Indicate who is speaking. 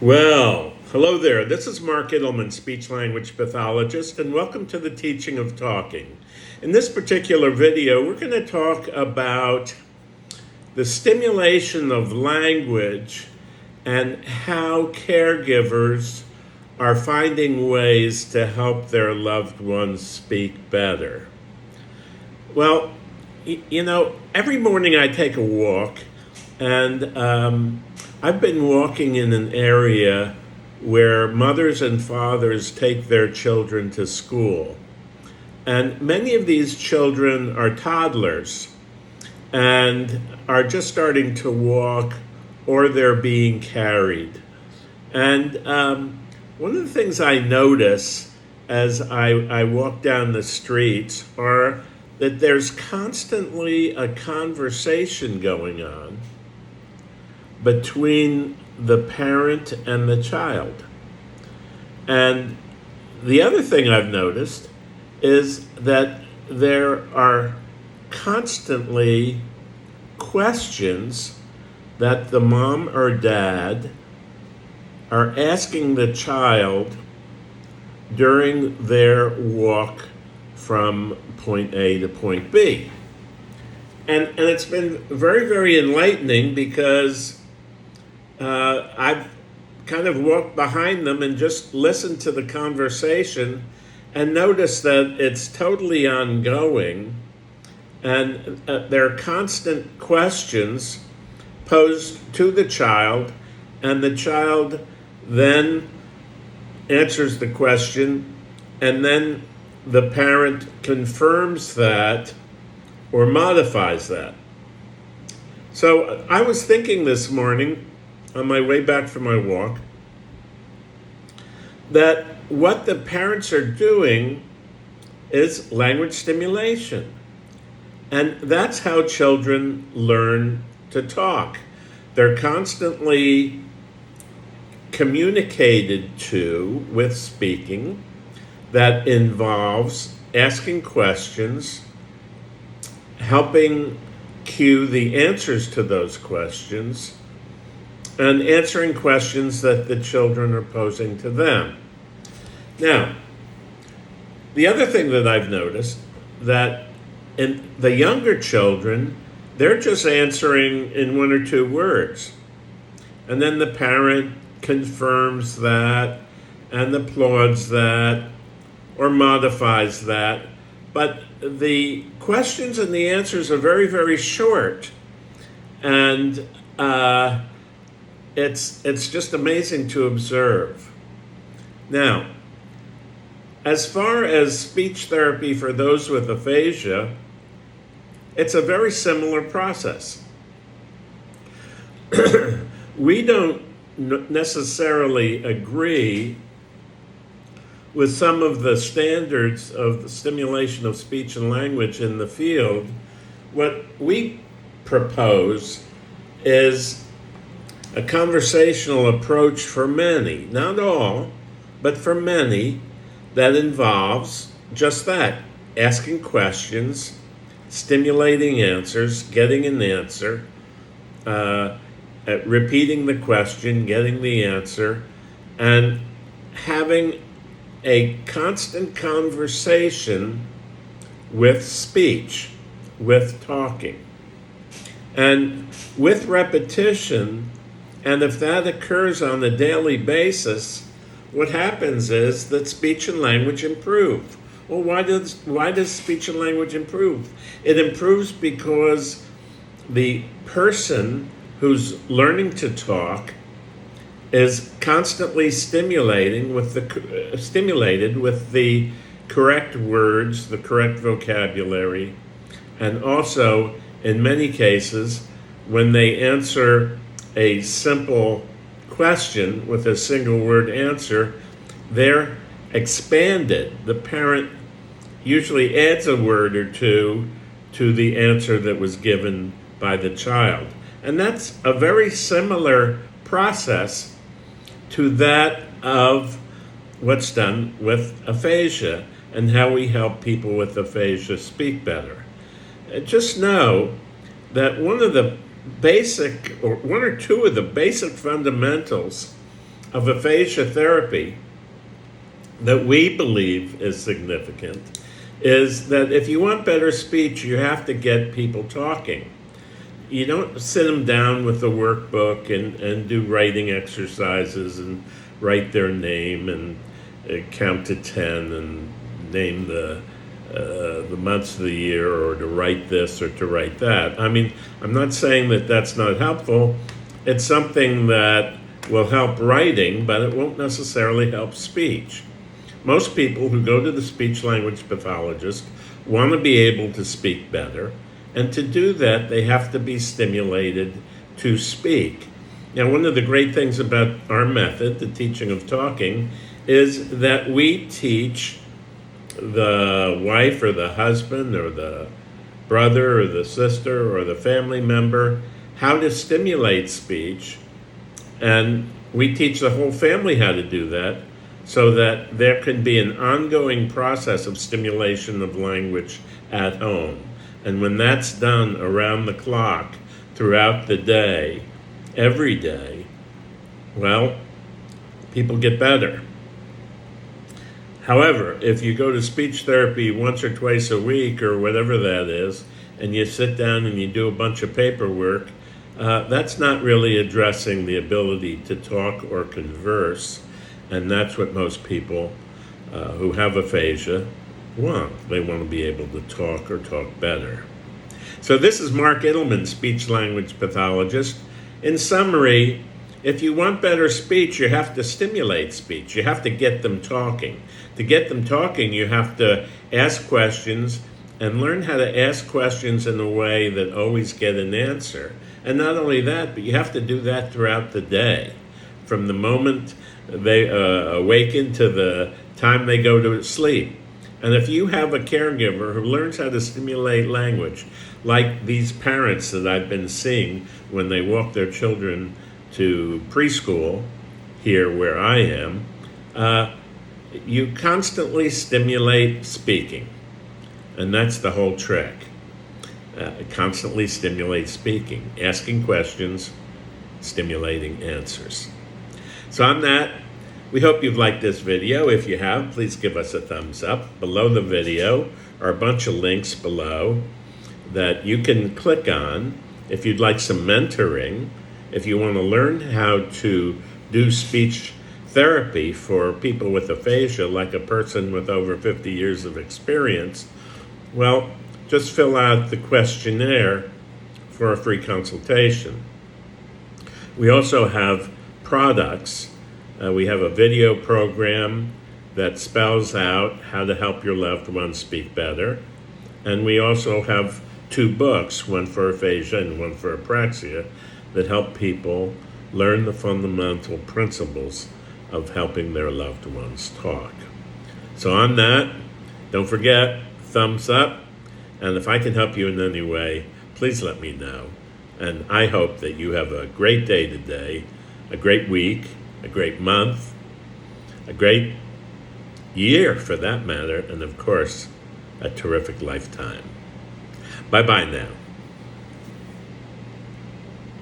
Speaker 1: Well, hello there. This is Mark Ittleman, speech language pathologist, and welcome to the teaching of talking. In this particular video, we're going to talk about the stimulation of language and how caregivers are finding ways to help their loved ones speak better. Well, every morning I take a walk, and I've been walking in an area where mothers and fathers take their children to school. And many of these children are toddlers and are just starting to walk, or they're being carried. And one of the things I notice as I walk down the streets are that there's constantly a conversation going on between the parent and the child. And the other thing I've noticed is that there are constantly questions that the mom or dad are asking the child during their walk from point A to point B. And it's been very, very enlightening because I've kind of walked behind them and just listened to the conversation and noticed that it's totally ongoing, and there are constant questions posed to the child, and the child then answers the question, and then the parent confirms that or modifies that. So I was thinking this morning on my way back from my walk that what the parents are doing is language stimulation. And that's how children learn to talk. They're constantly communicated to with speaking that involves asking questions, helping cue the answers to those questions, and answering questions that the children are posing to them. Now, the other thing that I've noticed, that in the younger children, they're just answering in one or two words. And then the parent confirms that and applauds that or modifies that. But the questions and the answers are very, very short. And it's just amazing to observe. Now, as far as speech therapy for those with aphasia, it's a very similar process. We don't necessarily agree with some of the standards of the stimulation of speech and language in the field. What we propose is a conversational approach for many, not all, but for many, that involves just that, asking questions, stimulating answers, getting an answer, repeating the question, getting the answer, and having a constant conversation with speech, with talking. And with repetition, and if that occurs on a daily basis, what happens is that speech and language improve. Well, why does speech and language improve? It improves because the person who's learning to talk is constantly stimulated with the correct words, the correct vocabulary, and also, in many cases, when they answer a simple question with a single word answer, they're expanded. The parent usually adds a word or two to the answer that was given by the child. And that's a very similar process to that of what's done with aphasia and how we help people with aphasia speak better. Just know that one or two of the basic fundamentals of aphasia therapy that we believe is significant is that if you want better speech, you have to get people talking. You don't sit them down with the workbook and do writing exercises and write their name and count to 10 and name the months of the year, or to write this or to write that. I mean, I'm not saying that that's not helpful. It's something that will help writing, but it won't necessarily help speech. Most people who go to the speech-language pathologist want to be able to speak better, and to do that, they have to be stimulated to speak. Now, one of the great things about our method, the teaching of talking, is that we teach the wife or the husband or the brother or the sister or the family member how to stimulate speech, and we teach the whole family how to do that, so that there can be an ongoing process of stimulation of language at home. And when that's done around the clock, throughout the day, every day, well, people get better. However, if you go to speech therapy once or twice a week or whatever that is, and you sit down and you do a bunch of paperwork, that's not really addressing the ability to talk or converse. And that's what most people who have aphasia want. They want to be able to talk or talk better. So this is Mark Ittleman, speech-language pathologist. In summary, if you want better speech, you have to stimulate speech. You have to get them talking. To get them talking, you have to ask questions and learn how to ask questions in a way that always get an answer. And not only that, but you have to do that throughout the day. From the moment they awaken to the time they go to sleep. And if you have a caregiver who learns how to stimulate language, like these parents that I've been seeing when they walk their children to preschool here where I am, you constantly stimulate speaking. And that's the whole trick. Constantly stimulate speaking, asking questions, stimulating answers. So on that, we hope you've liked this video. If you have, please give us a thumbs up. Below the video are a bunch of links below that you can click on if you'd like some mentoring, if you want to learn how to do speech therapy for people with aphasia, like a person with over 50 years of experience. Well, just fill out the questionnaire for a free consultation. We also have products. We have a video program that spells out how to help your loved ones speak better. And we also have 2 books, one for aphasia and one for apraxia, that help people learn the fundamental principles of helping their loved ones talk. So on that, don't forget, thumbs up. And if I can help you in any way, please let me know. And I hope that you have a great day today, a great week, a great month, a great year for that matter, and of course, a terrific lifetime. Bye-bye now.